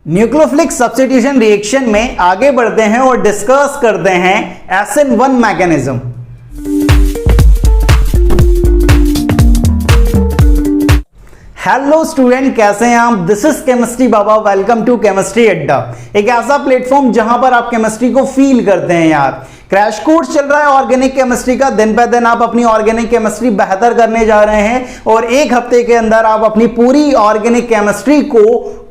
Nucleophilic substitution reaction में आगे बढ़ते हैं और डिस्कस करते हैं SN1 मैकेनिज्म। हेलो स्टूडेंट, कैसे हैं आप? This is chemistry Baba. Welcome to chemistry Adda, एक ऐसा प्लेटफॉर्म जहां पर आप केमिस्ट्री को फील करते हैं। यार क्रैश कोर्स चल रहा है ऑर्गेनिक केमिस्ट्री का। दिन पे दिन आप अपनी ऑर्गेनिक केमिस्ट्री बेहतर करने जा रहे हैं और एक हफ्ते के अंदर आप अपनी पूरी ऑर्गेनिक केमिस्ट्री को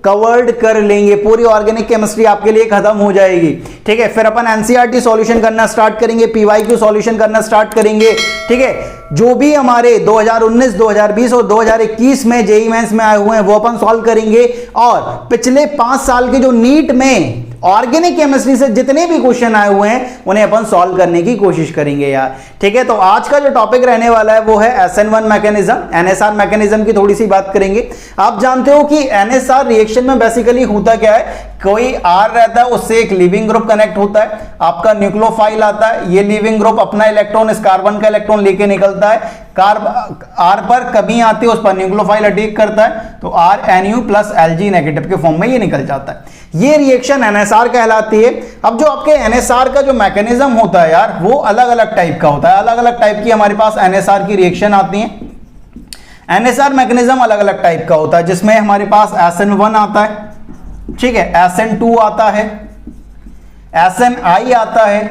कवर्ड कर लेंगे। पूरी ऑर्गेनिक केमिस्ट्री आपके लिए खत्म हो जाएगी। ठीक है, फिर अपन एनसीईआरटी सॉल्यूशन करना स्टार्ट करेंगे, पीवाईक्यू सॉल्यूशन करना स्टार्ट करेंगे। ठीक है, जो भी हमारे 2019, 2020 और 2021 में जेईई मेंस में आए हुए हैं वो अपन सॉल्व करेंगे। और पिछले 5 साल के जो नीट में ऑर्गेनिक केमिस्ट्री से जितने भी क्वेश्चन आए हुए हैं उन्हें अपन सॉल्व करने की कोशिश करेंगे यार। ठीक है, तो आज का जो टॉपिक रहने वाला है वो है SN1 मैकेनिज्म, NSR मैकेनिज्म की थोड़ी सी बात करेंगे। आप जानते हो कि NSR रिएक्शन में बेसिकली होता क्या है, कोई R रहता है, उससे एक लिविंग ग्रुप कनेक्ट होता है, आपका न्यूक्लियोफाइल आता है, ये लिविंग ग्रुप अपना इलेक्ट्रॉन इस कार्बन का इलेक्ट्रॉन लेके निकलता है। R पर कमी आती है, उस पर न्यूक्लियोफाइल अटैक करता है, तो RNu प्लस Lg नेगेटिव के फॉर्म में ये निकल जाता है। ये रिएक्शन NSR कहलाती है। अब जो आपके NSR का जो मैकेनिज्म होता है यार वो अलग अलग टाइप का होता है। अलग अलग टाइप की हमारे पास NSR की रिएक्शन आती है। NSR मैकेनिज्म अलग अलग टाइप का होता है, जिसमें हमारे पास SN1 आता है, ठीक है, SN2 आता है, SNI आता है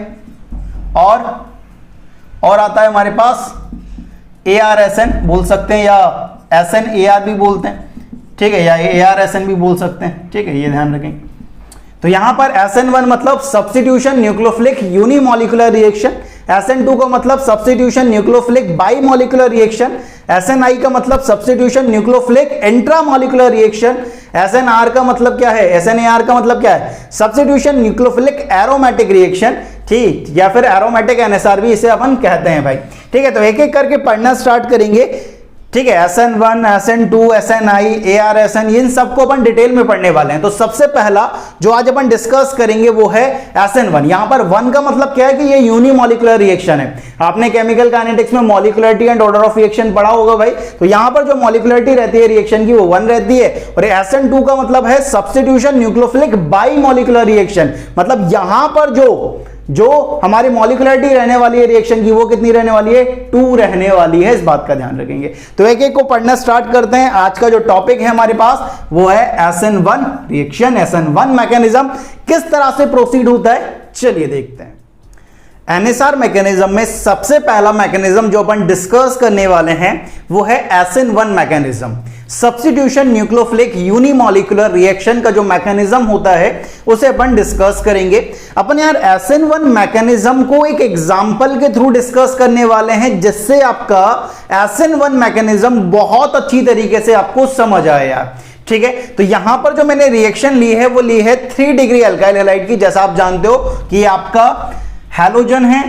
और आता है हमारे पास ARSN बोल सकते हैं, या SNAR भी बोलते हैं। ठीक है, या ARSN भी बोल सकते हैं। ठीक है, ये ध्यान रखें। तो यहां पर SN1 मतलब substitution nucleophilic unimolecular reaction, SN2 का मतलब सब्स्टिट्यूशन न्यूक्लियोफिलिक बाइमॉलिक्यूलर रिएक्शन, SNI का मतलब substitution nucleophilic intramolecular reaction, SNR का मतलब क्या है, SNAR का मतलब क्या है, सब्स्टिट्यूशन न्यूक्लियोफिलिक एरोमेटिक रिएक्शन। ठीक, या फिर एरोमेटिक NSR भी इसे अपन कहते हैं भाई। ठीक है, तो एक एक करके पढ़ना स्टार्ट करेंगे। ठीक है, SN1, SN2, SNI, ARSN, इन सबको अपन डिटेल में पढ़ने वाले हैं। तो सबसे पहला जो आज अपन डिस्कस करेंगे वो है SN1। यहां पर 1 का मतलब क्या है कि ये यूनिमॉलिक्यूलर रिएक्शन है। आपने केमिकल काइनेटिक्स में molecularity and order of reaction पढ़ा होगा भाई। तो यहां पर जो मॉलिक्यूलरिटी रहती है रिएक्शन की वो 1 रहती है। और SN2 का मतलब है सब्स्टिट्यूशन न्यूक्लियोफिलिक बाइमॉलिक्यूलर रिएक्शन, मतलब यहां पर जो हमारी मॉलिक्यूलरिटी रहने वाली है रिएक्शन की वो कितनी रहने वाली है, 2 रहने वाली है। इस बात का ध्यान रखेंगे। तो एक एक को पढ़ना स्टार्ट करते हैं। आज का जो टॉपिक है हमारे पास वो है SN1 रिएक्शन, SN1 मैकेनिज्म किस तरह से प्रोसीड होता है, चलिए देखते हैं। NSR मैकेनिज्म में सबसे पहला मैकेनिज्म जो अपन डिस्कस करने वाले हैं वो है SN1 mechanism. Substitution nucleophilic unimolecular reaction का जो मैकेनिज्म होता है उसे अपन डिस्कस करेंगे। अपन यार SN1 मैकेनिज्म को एक एग्जांपल के थ्रू डिस्कस करने वाले हैं, जिससे आपका SN1 मैकेनिज्म बहुत अच्छी तरीके से आपको समझ आए यार। ठीक है, तो यहां पर जो मैंने रिएक्शन ली है वो ली है 3 डिग्री अल्काइल हैलाइड की। जैसा आप जानते हो कि आपका हैलोजन है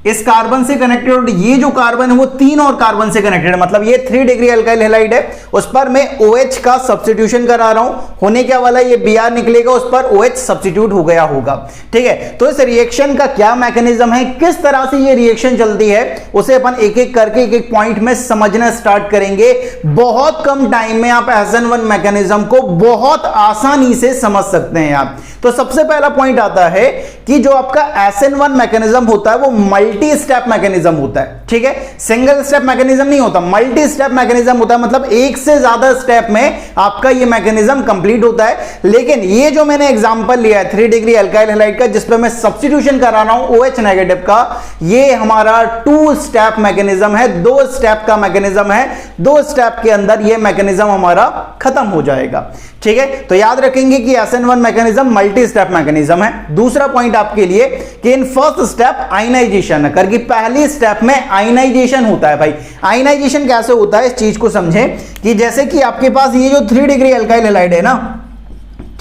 इस कार्बन से कनेक्टेड और ये जो कार्बन है वो 3 और कार्बन से कनेक्टेड है, मतलब ये 3 डिग्री अल्काइल हैलाइड है। उस पर मैं OH का सब्स्टिट्यूशन करा रहा हूं, होने क्या वाला ये Br निकलेगा, उस पर OH सब्स्टिट्यूट हो गया होगा। ठीक है, तो इस रिएक्शन का क्या मैकेनिज्म है, किस तरह से ये रिएक्शन चलती है, उसे अपन एक एक करके एक एक पॉइंट में समझना स्टार्ट करेंगे। बहुत कम टाइम में आप SN1 मैकेनिज्म को बहुत आसानी से समझ सकते हैं आप। तो सबसे पहला पॉइंट आता है कि जो आपका SN1 मैकेनिज्म होता है वो मल्टी स्टेप मैकेनिज्म होता है। ठीक है, सिंगल स्टेप मैकेनिज्म नहीं होता, मल्टी स्टेप मैकेनिज्म होता है, मतलब एक से ज्यादा स्टेप में आपका ये मैकेनिज्म कंप्लीट होता है। लेकिन ये जो मैंने एग्जांपल लिया है 3 डिग्री अल्काइल हैलाइड का, जिसपे मैं सब्स्टिट्यूशन करा रहा हूं OH नेगेटिव का, ये हमारा 2 स्टेप मैकेनिज्म है, 2 स्टेप का मैकेनिज्म है। 2 स्टेप के अंदर ये मैकेनिज्म हमारा खत्म हो जाएगा। ठीक है, तो याद रखेंगे कि SN1 mechanism multi step mechanism है। दूसरा पॉइंट आपके लिए कि इन फर्स्ट स्टेप आयनाइजेशन करके पहली स्टेप में आयनाइजेशन होता है भाई। आयनाइजेशन कैसे होता है इस चीज को समझें कि जैसे कि आपके पास ये जो 3 डिग्री अल्काइल हैलाइड है ना,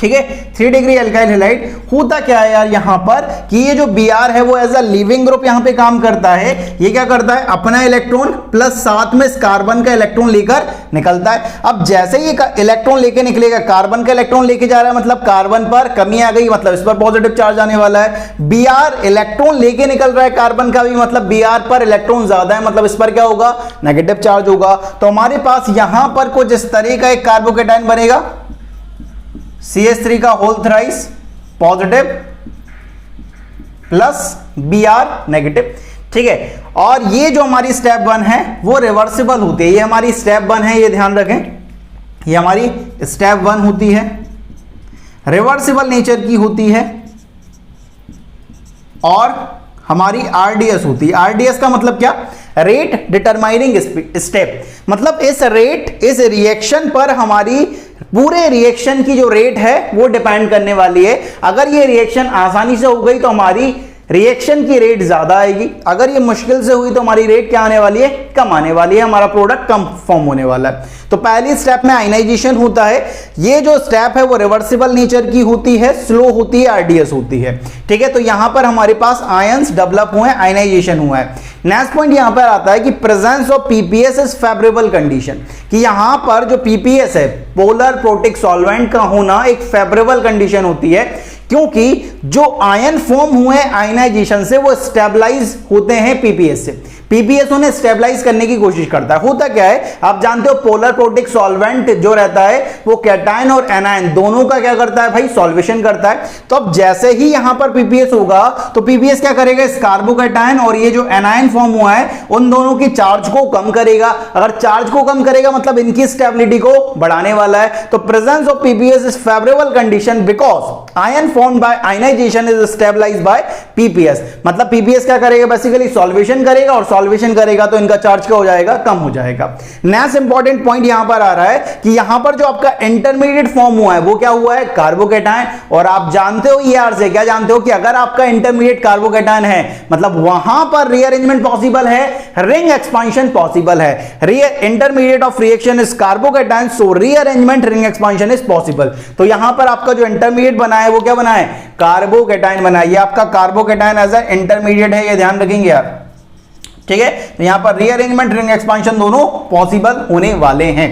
ठीक है, 3 डिग्री अल्काइल हैलाइड होता क्या है यार यहां पर कि ये जो Br है वो एज अ लिविंग ग्रुप यहां पे काम करता है। ये क्या करता है, अपना इलेक्ट्रॉन प्लस साथ में इस कार्बन का इलेक्ट्रॉन लेकर निकलता है। अब जैसे ये इलेक्ट्रॉन लेके निकलेगा, कार्बन का इलेक्ट्रॉन लेके जा रहा है, मतलब कार्बन पर कमी आ गई, मतलब इस पर पॉजिटिव चार्ज आने वाला है। Br इलेक्ट्रॉन लेके निकल रहा है कार्बन का भी, मतलब Br पर इलेक्ट्रॉन ज्यादा है, मतलब इस पर क्या होगा, नेगेटिव चार्ज होगा। तो हमारे पास यहां पर कुछ इस तरह का एक कार्बोकेटाइन बनेगा, CH3 का whole thrice positive plus Br negative, ठीक है। और ये जो हमारी स्टेप 1 है वो रिवर्सिबल होती है, ये हमारी स्टेप 1 है, ये ध्यान रखें, ये हमारी स्टेप 1 होती है, रिवर्सिबल नेचर की होती है और हमारी RDS होती है। RDS का मतलब क्या? रेट डिटरमाइनिंग स्टेप, मतलब इस रेट, इस रिएक्शन पर हमारी पूरे रिएक्शन की जो रेट है वो डिपेंड करने वाली है। अगर ये रिएक्शन आसानी से हो गई तो हमारी रिएक्शन की रेट ज्यादा आएगी, अगर ये मुश्किल से हुई तो हमारी रेट क्या आने वाली है? कम आने वाली है, हमारा प्रोडक्ट कम फॉर्म होने वाला है। तो पहली स्टेप में आयनाइजेशन होता है, ये जो स्टेप है वो रिवर्सिबल नेचर की होती है, स्लो होती है, RDS होती है, ठीक है। तो यहां पर हमारे पास आयंस डेवलप हुए, आयनाइजेशन हुआ है। नेक्स्ट पॉइंट यहां पर आता है कि presence of PPS is favourable condition, कि यहां पर जो पीपीएस है, पोलर प्रोटिक सॉल्वेंट का होना एक फेवरेबल कंडीशन होती है, क्योंकि जो आयन फॉर्म हुए आयनाइजेशन से वो स्टेबलाइज होते हैं पीपीएस से। पीपीएस उन्हें स्टेबलाइज करने की कोशिश करता है। होता क्या है, आप जानते हो पोलर प्रोटिक सॉल्वेंट जो रहता है वो कैटायन और एनायन दोनों का क्या करता है भाई? सॉल्वेशन करता है। तो अब जैसे ही यहां पर पीपीएस होगा तो पीपीएस क्या करेगा? इस कार्बोकैटायन और ये जो एनायन फॉर्म हुआ है उन दोनों की चार्ज को कम करेगा। अगर चार्ज को कम करेगा मतलब इनकी स्टेबिलिटी को बढ़ाने वाला है। तो presence of PPS is favourable condition because ion formed by ionisation is stabilised by PPS. मतलब पीपीएस क्या करेगा? बेसिकली सॉल्वेशन करेगा, और सॉल्वेशन करेगा तो इनका चार्ज क्या हो जाएगा? कम हो जाएगा। नेक्स्ट इंपॉर्टेंट पॉइंट यहां पर आ रहा है कि यहां पर जो आपका इंटरमीडिएट फॉर्म हुआ है वो क्या हुआ है? कार्बोकैटायन। और आप जानते हो ER से क्या जानते हो कि अगर आपका इंटरमीडिएट कार्बोकैटायन है मतलब वहां पर रीअरेंजमेंट पॉसिबल है, रिंग एक्सपांशन पॉसिबल है। Intermediate of reaction is carbocation, so rearrangement ring expansion is possible. तो यहां पर आपका जो इंटरमीडिएट बना है वो क्या बना है? कार्बोकैटायन बना है। ये आपका कार्बोकैटायन एज ए इंटरमीडिएट है, ये ध्यान रखेंगे यार, ठीक है। तो यहां पर रीअरेंजमेंट रिंग एक्सपांशन दोनों पॉसिबल होने वाले हैं।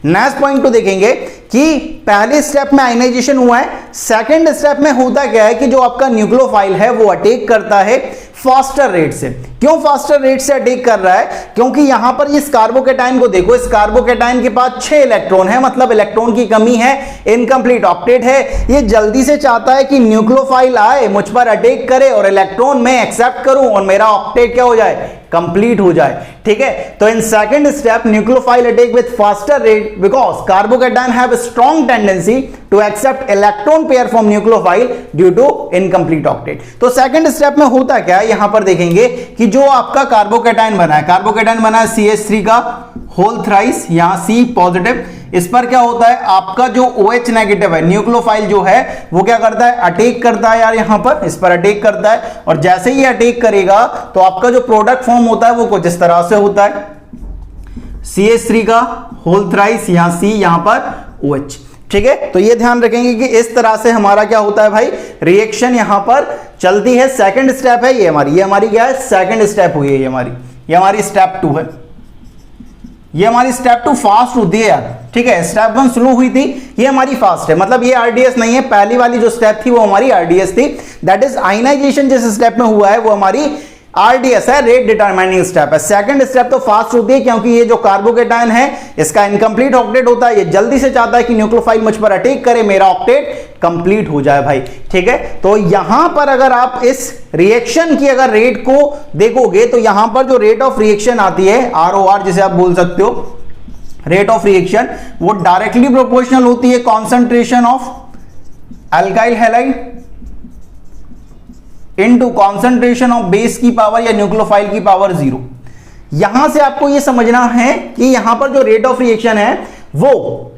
नेक्स्ट पॉइंट तो देखेंगे कि पहले स्टेप में आयनाइजेशन हुआ है, सेकंड स्टेप में होता क्या है कि जो आपका न्यूक्लियोफाइल है वो अटैक करता है फास्टर रेट से। क्यों फास्टर रेट से अटैक कर रहा है? क्योंकि यहां पर इस कार्बोकैटायन को देखो, इस कार्बोकैटायन के पास 6 इलेक्ट्रॉन है, मतलब इलेक्ट्रॉन की कमी है, इनकम्प्लीट ऑक्टेट है। ये जल्दी से चाहता है कि न्यूक्लियोफाइल आए, मुझ पर अटैक करे और इलेक्ट्रॉन मैं एक्सेप्ट करूं और मेरा ऑक्टेट क्या हो जाए? कंप्लीट हो जाए, ठीक है। तो in second step nucleophile attack with faster rate because carbocation have strong tendency to accept electron pair from nucleophile due to incomplete octet. तो सेकंड स्टेप में होता क्या है, यहां पर देखेंगे कि जो आपका कार्बोकैटायन बना है, कार्बोकैटायन बना है CH3 का होल थ्राइस, यहां C पॉजिटिव, इस पर क्या होता है? आपका जो OH नेगेटिव है, न्यूक्लियोफाइल जो है वो क्या करता है? अटैक करता है यार, यहां पर इस पर अटैक करता है। और जैसे ही अटैक करेगा तो आपका जो प्रोडक्ट फॉर्म होता है वो कुछ इस तरह से होता है, CH3 का होल थ्राइस, यहां C, यहां पर OH, ठीक है। तो ये ध्यान रखेंगे कि इस तरह से हमारा क्या होता है भाई? रिएक्शन यहां पर चलती है। सेकंड स्टेप है ये हमारी क्या है? सेकंड स्टेप हुई है ये हमारी स्टेप 2 है। ये हमारी स्टेप 2 फास्ट होती है यार, ठीक है। स्टेप 1 स्लो हुई थी, ये हमारी फास्ट है, मतलब ये RDS नहीं है। पहली वाली जो स्टेप थी वो हमारी RDS थी, दैट इज आयनाइजेशन जिस स्टेप में हुआ है वो हमारी RDS है, रेट डिटरमाइनिंग स्टेप है। सेकंड स्टेप तो फास्ट होती है क्योंकि ये जो कार्बोकैटायन है इसका इनकम्प्लीट ऑक्टेट होता है, ये जल्दी से चाहता है कि न्यूक्लियोफाइल मुझ पर अटैक करे, मेरा ऑक्टेट कंप्लीट हो जाए भाई, ठीक है। तो यहां पर अगर आप इस रिएक्शन की अगर रेट को देखोगे तो यहां पर जो रेट ऑफ रिएक्शन आती है ROR जिसे आप बोल सकते हो, रेट ऑफ रिएक्शन, वो डायरेक्टली प्रोपोर्शनल होती है concentration of alkyl halide into concentration of base की पावर या न्यूक्लियोफाइल की पावर 0। यहां से आपको यह समझना है कि यहां पर जो रेट ऑफ रिएक्शन है वो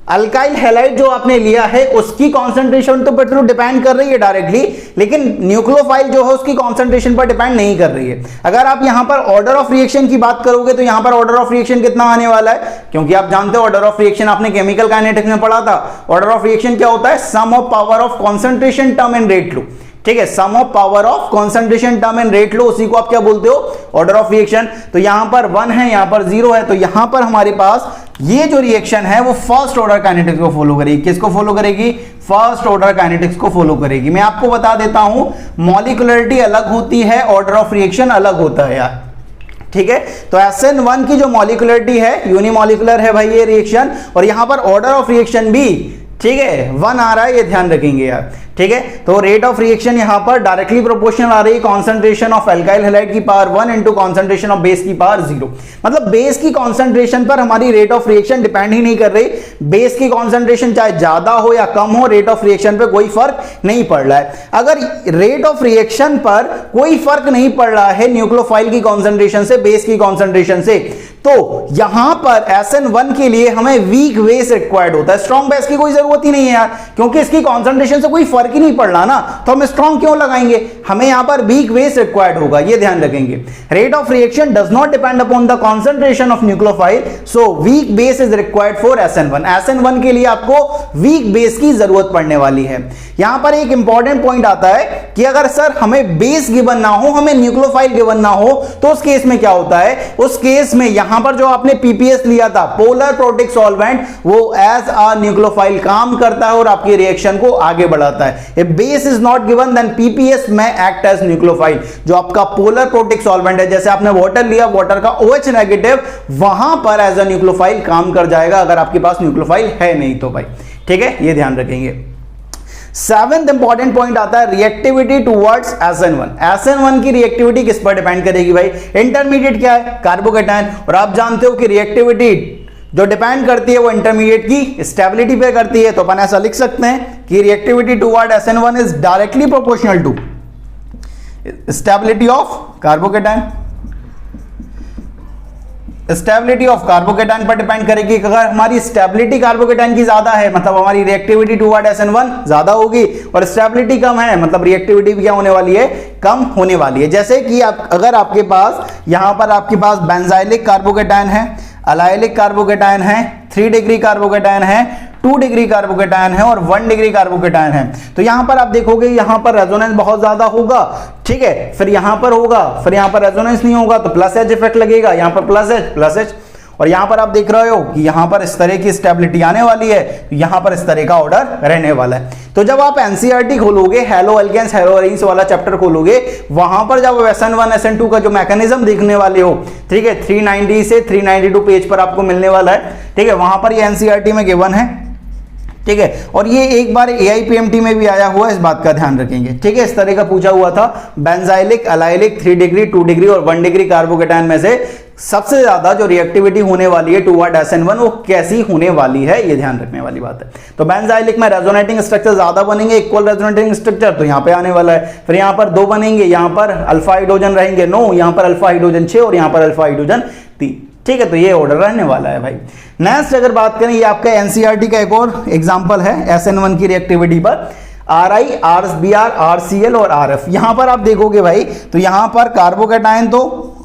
अल्काइल हैलाइड जो आपने लिया है उसकी कॉन्सेंट्रेशन तो पर डिपेंड कर रही है डायरेक्टली, लेकिन न्यूक्लियोफाइल जो है उसकी कॉन्सेंट्रेशन पर डिपेंड नहीं कर रही है। अगर आप यहां पर ऑर्डर ऑफ रिएक्शन की बात करोगे तो यहां पर ऑर्डर ऑफ रिएक्शन कितना आने वाला है? क्योंकि आप जानते हो ऑर्डर ऑफ रिएक्शन आपने केमिकल काइनेटिक्स में पढ़ा था। ऑर्डर ऑफ रिएक्शन क्या होता है? Sum of power of concentration term in rate law, ठीक है। Sum of power of concentration term in rate law, उसी को आप क्या बोलते हो? Order of reaction. तो यहां पर 1 है, यहां पर 0 है, तो यहां पर हमारे पास ये जो रिएक्शन है वो फर्स्ट ऑर्डर काइनेटिक्स को फॉलो करेगी। किसको फॉलो करेगी? फर्स्ट ऑर्डर काइनेटिक्स को फॉलो करेगी। मैं आपको बता देता हूं, मॉलिक्यूलरिटी अलग होती है, ऑर्डर ऑफ रिएक्शन अलग होता है यार, ठीक है। तो SN1 की जो मॉलिक्यूलरिटी है यूनिमॉलिक्यूलर है भाई ये रिएक्शन, और यहां पर ऑर्डर ऑफ रिएक्शन भी ठीक है 1 आ रहा है, ये ध्यान रखेंगे यार, ठीक है। तो रेट ऑफ रिएक्शन यहां पर डायरेक्टली प्रोपोर्शनल आ रही है कॉन्सेंट्रेशन ऑफ एल्काइल हैलाइड की power 1 into concentration of base की पावर 0। मतलब बेस की कॉन्सेंट्रेशन पर हमारी रेट ऑफ रिएक्शन डिपेंड ही नहीं कर रही, बेस की कॉन्सेंट्रेशन चाहे ज्यादा हो या कम हो, रेट ऑफ रिएक्शन पर कोई फर्क नहीं पड़ रहा है। अगर रेट ऑफ रिएक्शन पर कोई फर्क नहीं पड़ रहा है न्यूक्लियोफाइल की कॉन्सेंट्रेशन से, बेस की कॉन्सेंट्रेशन से, तो यहां पर SN1 के लिए हमें वीक बेस रिक्वायर्ड होता है, स्ट्रॉन्ग बेस की कोई जरूरत ही नहीं है यार, क्योंकि इसकी कॉन्सेंट्रेशन से कोई फर्क ही नहीं पड़ रहा ना, तो हम स्ट्रॉन्ग क्यों लगाएंगे, हमें यहां पर वीक बेस रिक्वायर्ड होगा, ये ध्यान रखेंगे। Rate of reaction does not depend upon the concentration of nucleophile, so weak base is required for SN1। SN1 के लिए आपको वीक बेस की जरूरत पड़ने वाली है। यहां पर एक इंपॉर्टेंट पॉइंट आता है कि अगर सर हमें बेस गिवन ना हो, हमें न्यूक्लियोफाइल गिवन ना हो, तो उस केस में क्या होता है, उस केस में यहां पर जो आपने पीपीएस लिया था, पोलर प्रोटिक सॉल्वेंट, वो एज अ न्यूक्लियोफाइल काम करता है और आपकी रिएक्शन को आगे बढ़ाता है। If base is not given then PPS में एक्ट एज न्यूक्लियोफाइल। जो आपका पोलर प्रोटिक सॉल्वेंट है, जैसे आपने वाटर लिया, वाटर का OH नेगेटिव वहां पर एज अ न्यूक्लियोफाइल काम कर जाएगा, अगर आपके पास न्यूक्लियोफाइल है नहीं तो भाई, ठीक है, ये ध्यान रखेंगे। 7th इंपॉर्टेंट पॉइंट आता है रिएक्टिविटी टुवर्ड्स SN1। SN1 की रिएक्टिविटी किस पर डिपेंड करेगी भाई, इंटरमीडिएट क्या है, कार्बोकेटायन, और आप जानते हो कि रिएक्टिविटी जो डिपेंड करती है वो इंटरमीडिएट की स्टेबिलिटी पे करती है, तो अपन ऐसा लिख सकते हैं कि reactivity toward SN1 is directly proportional to stability of carbocation. Stability of carbocation पर डिपेंड करेगी। अगर हमारी स्टेबिलिटी कार्बोकेटायन की ज्यादा है, मतलब हमारी रिएक्टिविटी टुवर्ड SN1 ज्यादा होगी, और स्टेबिलिटी कम है, मतलब रिएक्टिविटी भी क्या होने वाली है, कम होने वाली है। जैसे कि अगर आपके पास यहां पर आपके पास बेंजाइलिक कार्बोकेटायन है, अलाइलिक कार्बोकेटायन है, 3 डिग्री कार्बोकेटायन है, 2 डिग्री कार्बोकेटायन है और 1 डिग्री कार्बोकेटायन है, तो यहां पर आप देखोगे यहां पर रेजोनेंस बहुत ज्यादा होगा, ठीक है, फिर यहां पर होगा, फिर यहां पर रेजोनेंस नहीं होगा तो प्लस एच इफेक्ट लगेगा, यहां पर प्लस एच, और यहां पर आप देख रहे हो कि यहां पर इस तरह की स्टेबिलिटी आने वाली है, तो यहां पर इस तरह का ऑर्डर रहने वाला है। तो जब आप एनसीईआरटी खोलोगे, हेलो एल्केन्स हेलो एरीन्स वाला चैप्टर खोलोगे, वहां पर जब SN1 SN2 का जो मैकेनिज्म देखने वाले हो, ठीक है, 390 से 392 पेज पर आपको मिलने वाला है, ठीक है, वहां पर ये एनसीईआरटी में गिवन है, ठीक है, और ये एक बार AIPMT में भी आया हुआ है, इस बात का ध्यान रखेंगे, ठीक है। इस तरह का पूछा हुआ था, बेंजाइलिक, अलाइलिक, 3 डिग्री, 2 डिग्री और 1 डिग्री कार्बोकेटायन में से सबसे ज्यादा जो रिएक्टिविटी होने वाली है टुवर्ड SN1 वो कैसी होने वाली है, ये ध्यान रखने वाली बात है। तो बेंजाइलिक में रेजोनेटिंग स्ट्रक्चर ज्यादा बनेंगे, इक्वल रेजोनेटिंग स्ट्रक्चर, तो यहां पे आने वाला है। फिर यहां पर 2 बनेंगे, यहां पर अल्फा हाइड्रोजन रहेंगे 9, यहां पर अल्फा हाइड्रोजन 6 और यहां पर अल्फा हाइड्रोजन 3, ठीक है, तो ये ऑर्डर रहने वाला है भाई। नेक्स्ट अगर बात करें, ये आपका एनसीईआरटी का एक और एग्जांपल है SN1 की रिएक्टिविटी पर, RI, RBr, RCl और RF। यहां पर आप देखोगे भाई, तो यहां पर कार्बोकेटायन तो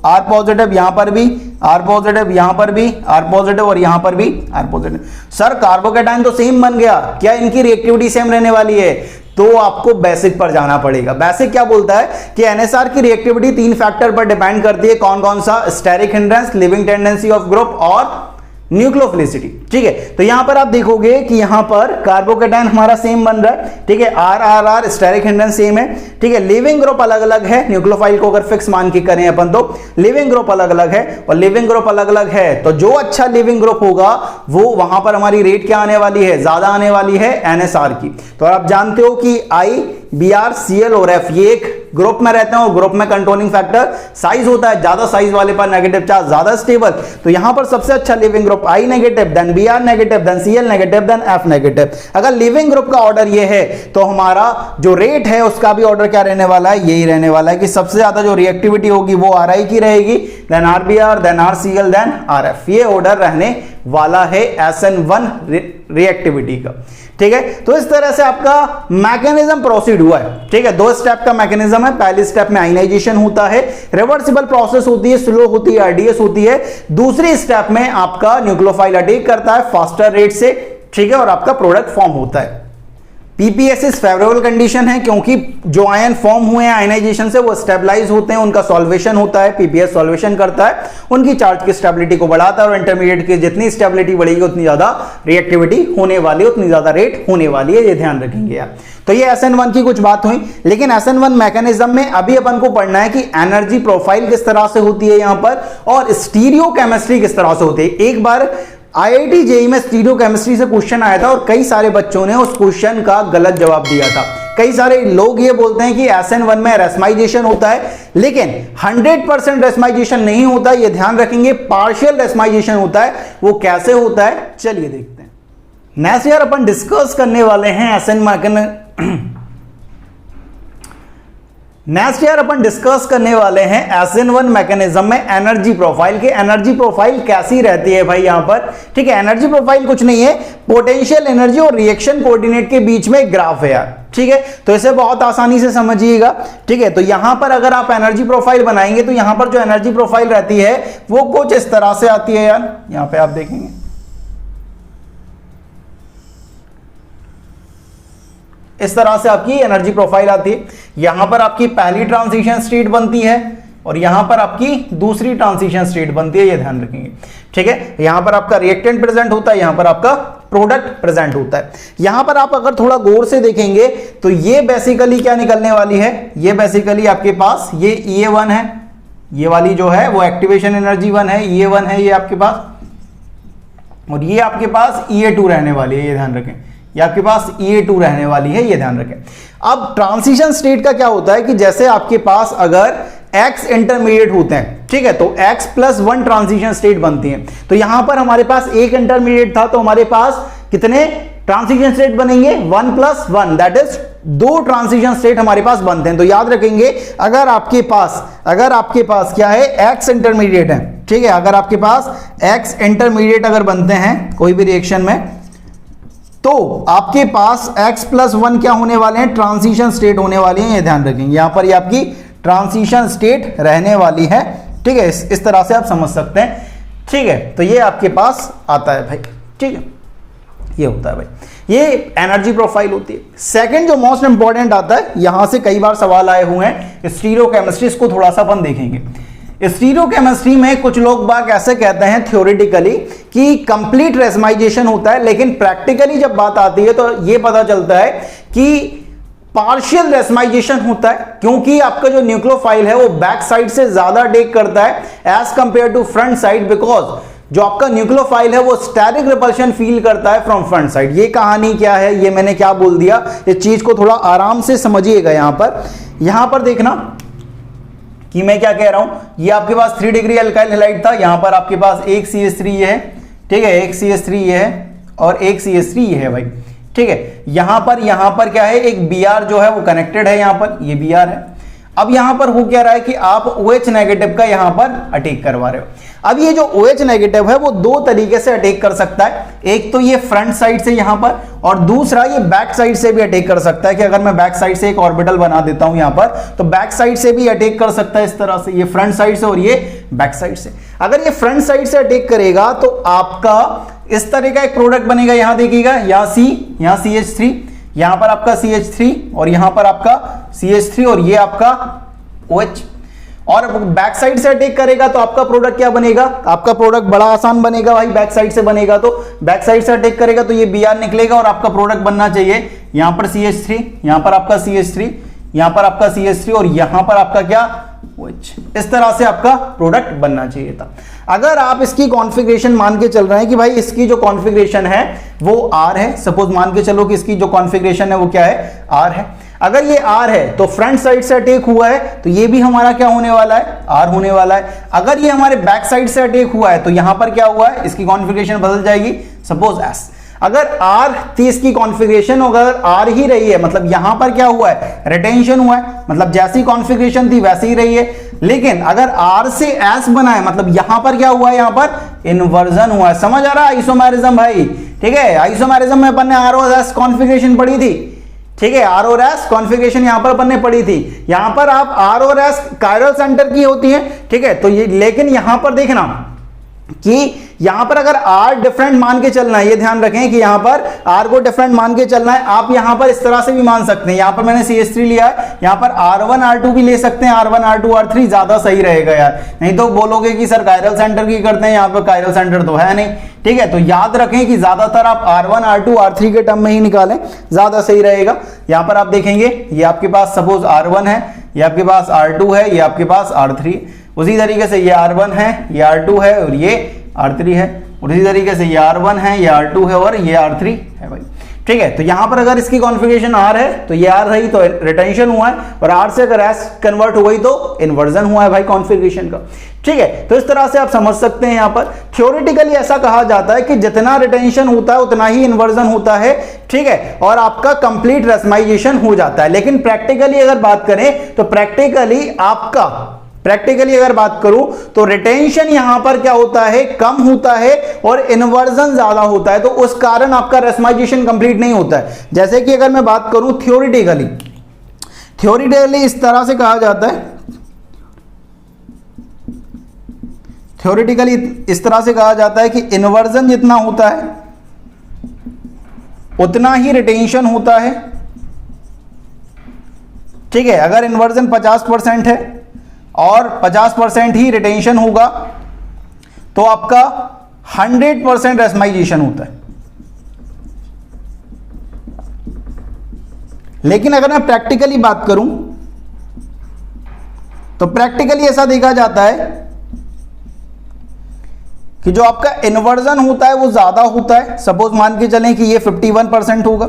R पॉजिटिव, यहां पर भी R पॉजिटिव, यहां पर भी R पॉजिटिव और यहां पर भी R पॉजिटिव। सर कार्बोकेटायन तो सेम बन गया, क्या इनकी रिएक्टिविटी सेम रहने वाली है? तो आपको बेसिक पर जाना पड़ेगा। बेसिक क्या बोलता है कि NSR की रिएक्टिविटी 3 फैक्टर पर डिपेंड करती है, कौन कौन सा, steric hindrance, leaving tendency of group और न्यूक्लियोफिलिसिटी, ठीक है। तो यहां पर आप देखोगे कि यहां पर कार्बोकेटायन हमारा सेम बन रहा है, ठीक है, RR स्टेरिक हिंड्रेंस सेम है, ठीक है, लिविंग ग्रुप अलग अलग है, न्यूक्लियोफाइल को अगर फिक्स मान के करें अपन तो लिविंग ग्रुप अलग अलग है, और लिविंग ग्रुप अलग अलग है तो जो अच्छा लिविंग ग्रुप होगा वो वहां पर हमारी रेट क्या आने वाली है, ज्यादा आने वाली है NSR की। तो आप जानते हो कि I, Br, Cl और F ये एक ग्रुप में रहते हैं और ग्रुप में कंट्रोलिंग फैक्टर साइज होता है, ज्यादा साइज वाले पर नेगेटिव चार्ज, ज्यादा स्टेबल। तो यहां पर सबसे अच्छा leaving group I negative, then Br negative, then Cl negative, then F negative. अगर लिविंग ग्रुप का ऑर्डर ये है तो हमारा जो रेट है उसका भी ऑर्डर क्या रहने वाला है, यही रहने वाला है कि सबसे ज्यादा जो रिएक्टिविटी होगी वो RI की रहेगी, then RBr, then RCl, then RF। ये ऑर्डर रहने वाला है SN1 रिएक्टिविटी का, ठीक है। तो इस तरह से आपका मैकेनिज्म प्रोसीड हुआ है, ठीक है। 2 स्टेप का मैकेनिज्म है, पहले स्टेप में आयनाइजेशन होता है, रिवर्सिबल प्रोसेस होती है, स्लो होती है, RDS होती है। दूसरी स्टेप में आपका न्यूक्लियोफाइल अटैक करता है फास्टर रेट से, ठीक है, और आपका प्रोडक्ट फॉर्म होता है। पीपीएस इज फेवरेबल कंडीशन है क्योंकि जो आयन फॉर्म हुए हैं आयनाइजेशन से वो स्टेबलाइज होते हैं, उनका सॉल्वेशन होता है, पीपीएस सॉल्वेशन करता है, उनकी चार्ज की स्टेबिलिटी को बढ़ाता है और इंटरमीडिएट की जितनी स्टेबिलिटी बढ़ेगी उतनी ज्यादा रिएक्टिविटी होने वाली है, उतनी ज्यादा रेट होने वाली है, ये ध्यान रखेंगे आप। तो ये SN1 की कुछ बात हुई, लेकिन SN1 मैकेनिज्म में अभी अपन को पढ़ना है कि एनर्जी प्रोफाइल किस तरह से होती है यहां पर और स्टीरियो केमिस्ट्री किस तरह से होती है। एक बार IIT जेईई में स्टीरियोकेमिस्ट्री से क्वेश्चन आया था और कई सारे बच्चों ने उस क्वेश्चन का गलत जवाब दिया था। कई सारे लोग ये बोलते हैं कि SN1 में रेस्माइजेशन होता है, लेकिन 100% रेस्माइजेशन नहीं होता, ये ध्यान रखेंगे, पार्शियल रेस्माइजेशन होता है। वो कैसे होता है चलिए देखते हैं। नेक्स्ट यार अपन डिस्कस करने वाले हैं SN1 मैकेनिज्म में एनर्जी प्रोफाइल के। एनर्जी प्रोफाइल कैसी रहती है भाई यहां पर, ठीक है। एनर्जी प्रोफाइल कुछ नहीं है, पोटेंशियल एनर्जी और रिएक्शन कोऑर्डिनेट के बीच में एक ग्राफ है यार, ठीक है। तो इसे बहुत आसानी से समझिएगा, ठीक है। तो यहां पर अगर आप एनर्जी प्रोफाइल बनाएंगे तो यहां पर जो एनर्जी प्रोफाइल रहती है वो कुछ इस तरह से आती है यार। यहां पे आप देखेंगे इस तरह से आपकी एनर्जी प्रोफाइल आती है। यहां पर आपकी पहली ट्रांजिशन स्टेट बनती है और यहां पर आपकी दूसरी ट्रांजिशन स्टेट बनती है, ये ध्यान रखेंगे, ठीक है। यहां पर आपका रिएक्टेंट प्रेजेंट होता है, यहां पर आपका प्रोडक्ट प्रेजेंट होता है। यहां पर आप अगर थोड़ा गौर से देखेंगे तो ये बेसिकली क्या निकलने वाली है, ये बेसिकली आपके पास ये EA1 है, ये वाली जो है वो एक्टिवेशन एनर्जी 1 है, EA1 है ये आपके पास, और ये आपके पास EA2 रहने वाली है, ये ध्यान रखें। ये आपके पास EA2 रहने वाली है, ये ध्यान रखें। अब ट्रांजिशन स्टेट का क्या होता है कि जैसे आपके पास अगर X इंटरमीडिएट होते हैं, ठीक है, तो X+1 ट्रांजिशन स्टेट बनती है। तो यहां पर हमारे पास एक इंटरमीडिएट था, तो हमारे पास कितने ट्रांजिशन स्टेट बनेंगे, 1+1, दैट इज 2 ट्रांजिशन स्टेट हमारे पास बनते हैं। तो याद रखेंगे अगर आपके पास क्या है, X इंटरमीडिएट है, ठीक है, अगर आपके पास X इंटरमीडिएट अगर बनते हैं कोई भी रिएक्शन में, तो आपके पास X+1 क्या होने वाले हैं, ट्रांजिशन स्टेट होने वाली है, ये ध्यान रखेंगे। यहां पर ये आपकी ट्रांजिशन स्टेट रहने वाली है, ठीक है। इस तरह से आप समझ सकते हैं, ठीक है। तो ये आपके पास आता है भाई, ठीक है, ये होता है भाई, ये एनर्जी प्रोफाइल होती है। सेकंड जो मोस्ट इंपॉर्टेंट आता है, यहां से कई बार सवाल आए हुए हैं, स्टीरियोकेमिस्ट्री, इसको थोड़ा सा अपन देखेंगे। स्टीरियोकेमिस्ट्री में कुछ लोग बाग ऐसे कहते हैं थ्योरेटिकली कि कंप्लीट रेस्माइजेशन होता है, लेकिन प्रैक्टिकली जब बात आती है तो ये पता चलता है कि पार्शियल रेस्माइजेशन होता है, क्योंकि आपका जो न्यूक्लियोफाइल है वो बैक साइड से ज्यादा टेक करता है as compare to front side, because जो आपका न्यूक्लियोफाइल है वो स्टैटिक रिपल्शन फील करता है फ्रॉम फ्रंट साइड। ये कहानी क्या है, ये मैंने क्या बोल दिया, इस चीज को थोड़ा आराम से समझिएगा। यहां पर देखना कि मैं क्या कह रहा हूं। ये आपके पास 3 डिग्री अल्काइल हैलाइड था, यहां पर आपके पास एक CH3 ये है, ठीक है, एक CH3 ये है और एक CH3 ये है भाई, ठीक है। यहां पर क्या है, एक Br जो है वो कनेक्टेड है, यहां पर ये Br है। अब यहां पर हो क्या रहा है कि आप OH नेगेटिव का यहां पर अटैक करवा रहे हो। अब ये जो OH नेगेटिव है वो 2 तरीके से अटैक कर सकता है, एक तो ये फ्रंट साइड से यहां पर, और दूसरा ये बैक साइड से भी अटैक कर सकता है कि अगर मैं बैक साइड से एक ऑर्बिटल बना देता हूं यहां पर, तो बैक साइड से भी अटैक कर सकता है इस तरह से, ये फ्रंट साइड से और ये बैक साइड से। अगर ये फ्रंट साइड से अटैक करेगा तो आपका इस तरह का एक प्रोडक्ट बनेगा, यहां देखिएगा, यहां C, यहां CH3, यहां पर आपका CH3 और यहां पर आपका CH3 और ये आपका OH। और बैक साइड से अटैक करेगा तो आपका प्रोडक्ट क्या बनेगा, आपका प्रोडक्ट बड़ा आसान बनेगा भाई, बैक साइड से बनेगा तो बैक साइड से अटैक करेगा तो ये Br निकलेगा और आपका प्रोडक्ट बनना चाहिए यहां पर CH3, यहां पर आपका CH3, यहां पर आपका CH3 और यहां पर आपका क्या OH। इस तरह से आपका प्रोडक्ट बनना चाहिए था। अगर आप इसकी कॉन्फ़िगरेशन मान के चल रहे हैं कि भाई इसकी जो कॉन्फ़िगरेशन है वो R है, सपोज मान के चलो कि इसकी जो कॉन्फ़िगरेशन है वो क्या है, R है। अगर ये R है तो फ्रंट साइड से अटैक हुआ है तो ये भी हमारा क्या होने वाला है, R होने वाला है। अगर ये हमारे बैक साइड से अटैक हुआ है तो यहां पर क्या हुआ है, इसकी कॉन्फ़िगरेशन बदल जाएगी, सपोज S। अगर R थी इसकी कॉन्फ़िगरेशन, अगर R ही रही है, मतलब यहां पर क्या हुआ है, रिटेंशन हुआ है, मतलब जैसी कॉन्फ़िगरेशन थी वैसी ही रही है। लेकिन अगर R से S बना है, मतलब यहां पर क्या हुआ है, यहां पर इन्वर्जन हुआ है। समझ आ रहा है आइसोमेरिज्म भाई, ठीक है। आइसोमेरिज्म में अपन ने R और S कॉन्फ़िगरेशन पढ़ी थी, ठीक है, R और S कॉन्फ़िगरेशन यहां पर अपन ने पढ़ी थी। यहां पर आप R और S कायरल सेंटर की होती है, ठीक है। तो ये, लेकिन यहां पर देखना कि यहां पर अगर R डिफरेंट मान के चलना है, ये ध्यान रखें कि यहां पर R को डिफरेंट मान के चलना है। आप यहां पर इस तरह से भी मान सकते हैं, यहां पर मैंने CH3 लिया है, यहां पर R1 R2 भी ले सकते हैं, R1 R2 R3 ज्यादा सही रहेगा यार, नहीं तो बोलोगे कि सर कायरल सेंटर की करते हैं, यहां पर कायरल सेंटर तो है नहीं, ठीक है। तो याद रखें कि ज्यादातर आप R1 R2 R3 के टर्म में ही निकालें, ज्यादा सही रहेगा। यहां पर आप देखेंगे ये आपके पास सपोज R1 है, ये आपके पास R2 है, ये आपके पास R3, उसी तरीके से ये R1 है, ये R2 है और ये R3 है। और इसी तरीके से ये R1 है, ये R2 है और ये R3 है भाई। ठीक है, तो यहां पर अगर इसकी कॉन्फ़िगरेशन R है तो ये R रही तो रिटेंशन हुआ है, और R से अगर S कन्वर्ट हो गई तो इन्वर्जन हुआ है भाई कॉन्फ़िगरेशन का। ठीक है, तो इस तरह से आप समझ सकते हैं। यहां पर थ्योरेटिकली ऐसा कहा जाता है कि जितना रिटेंशन होता है उतना ही इन्वर्जन होता है। ठीक है, और आपका कंप्लीट रेसमाइजेशन हो जाता है। लेकिन प्रैक्टिकली अगर बात करें तो प्रैक्टिकली अगर बात करूं तो रिटेंशन यहां पर क्या होता है, कम होता है, और इन्वर्जन ज्यादा होता है, तो उस कारण आपका रेसमाइजेशन कंप्लीट नहीं होता है। जैसे कि अगर मैं बात करूं थ्योरेटिकली इस तरह से कहा जाता है, थ्योरेटिकली इस तरह से कहा जाता है कि इन्वर्जन जितना होता है उतना ही रिटेंशन होता है। ठीक है, अगर इन्वर्जन 50% है और 50% ही रिटेंशन होगा तो आपका 100% रेसमाइजेशन होता है। लेकिन अगर मैं प्रैक्टिकली बात करूं तो प्रैक्टिकली ऐसा देखा जाता है कि जो आपका इन्वर्जन होता है वो ज्यादा होता है। सपोज मान के चलें कि ये 51% होगा।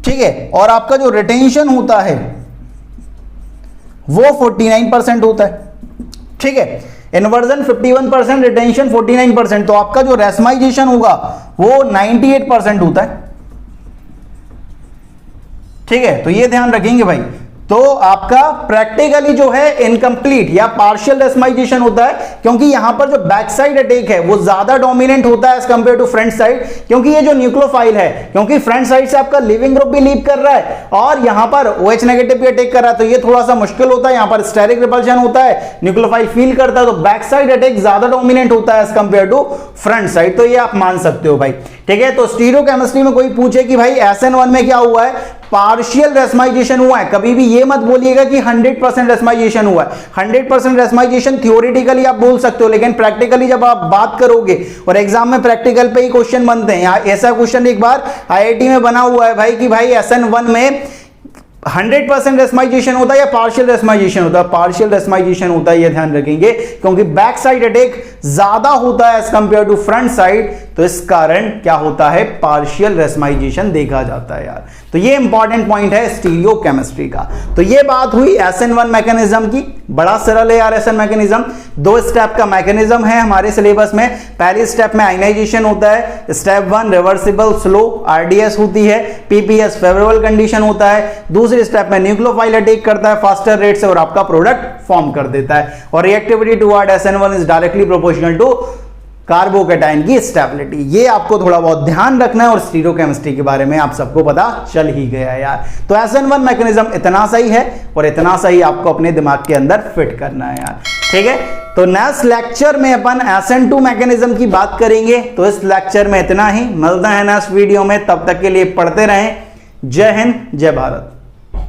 ठीक है, और आपका जो रिटेंशन होता है वो 49% होता है। ठीक है, इन्वर्जन 51%, रिटेंशन 49%, तो आपका जो रेसमाइजेशन होगा वो 98% होता है। ठीक है, तो ये ध्यान रखेंगे भाई। तो आपका प्रैक्टिकली जो है इनकम्प्लीट या पार्शियल रेसमाइजेशन होता है, क्योंकि यहां पर जो बैक साइड अटैक है वो ज्यादा डोमिनेंट होता है as compare to front side, क्योंकि ये जो न्यूक्लियोफाइल है, क्योंकि फ्रंट साइड से आपका लिविंग ग्रुप भी लीव कर रहा है और यहां पर OH नेगेटिव भी अटैक कर रहा है, तो ये थोड़ा सा मुश्किल होता है। यहां पर स्टेरिक रिपल्शन होता है, न्यूक्लियोफाइल फील करता है, तो बैक साइड अटैक ज्यादा डोमिनेंट होता है as compare to front side, तो ये आप मान सकते हो भाई। ठीक है, तो स्टीरियोकेमिस्ट्री में कोई पूछे कि भाई SN1 में क्या हुआ है, पार्शियल रेसमाइजेशन हुआ है, कभी भी ये मत बोलिएगा कि 100% रेसमाइजेशन हुआ है। 100% रेसमाइजेशन थ्योरेटिकली आप बोल सकते हो, लेकिन प्रैक्टिकली जब आप बात करोगे, और एग्जाम में प्रैक्टिकल पे ही क्वेश्चन बनते हैं, ऐसा क्वेश्चन एक बार IIT में बना हुआ है भाई कि भाई SN1 में 100% रेसमाइजेशन होता है या पार्शियल रेसमाइजेशन होता है? पार्शियल रेसमाइजेशन होता है, ये ध्यान रखेंगे, क्योंकि बैक साइड अटैक ज्यादा होता है as compare to front side, तो इस कारण क्या होता है, पार्शियल रेसमाइजेशन देखा जाता है यार। तो ये इंपॉर्टेंट पॉइंट है स्टीरियोकेमिस्ट्री का। तो ये बात हुई SN1 मैकेनिज्म की। बड़ा सरल है यार SN मैकेनिज्म। 2 स्टेप का मैकेनिज्म है हमारे सिलेबस में। पहले स्टेप में आयनाइजेशन होता है, स्टेप 1 रिवर्सिबल स्लो RDS होती है, PPS फेवरेबल कंडीशन होता है। दूसरे स्टेप में न्यूक्लियोफाइल अटैक करता है फास्टर रेट से और आपका प्रोडक्ट फॉर्म कर देता है, और reactivity toward SN1 is directly proportional to carbocation की स्टेबिलिटी। ये आपको थोड़ा बहुत ध्यान रखना है, और स्टीरियोकेमिस्ट्री के बारे में आप सबको पता चल ही गया यार। तो SN1 मैकेनिज्म इतना सही है, और इतना सही आपको अपने दिमाग के अंदर फिट करना है यार। ठीक है, तो नेक्स्ट लेक्चर में अपन SN2 मैकेनिज्म की बात करेंगे। तो इस लेक्चर में इतना ही, मिलते हैं नेक्स्ट वीडियो में, तब तक के लिए पढ़ते रहें। जय हिंद, जय भारत।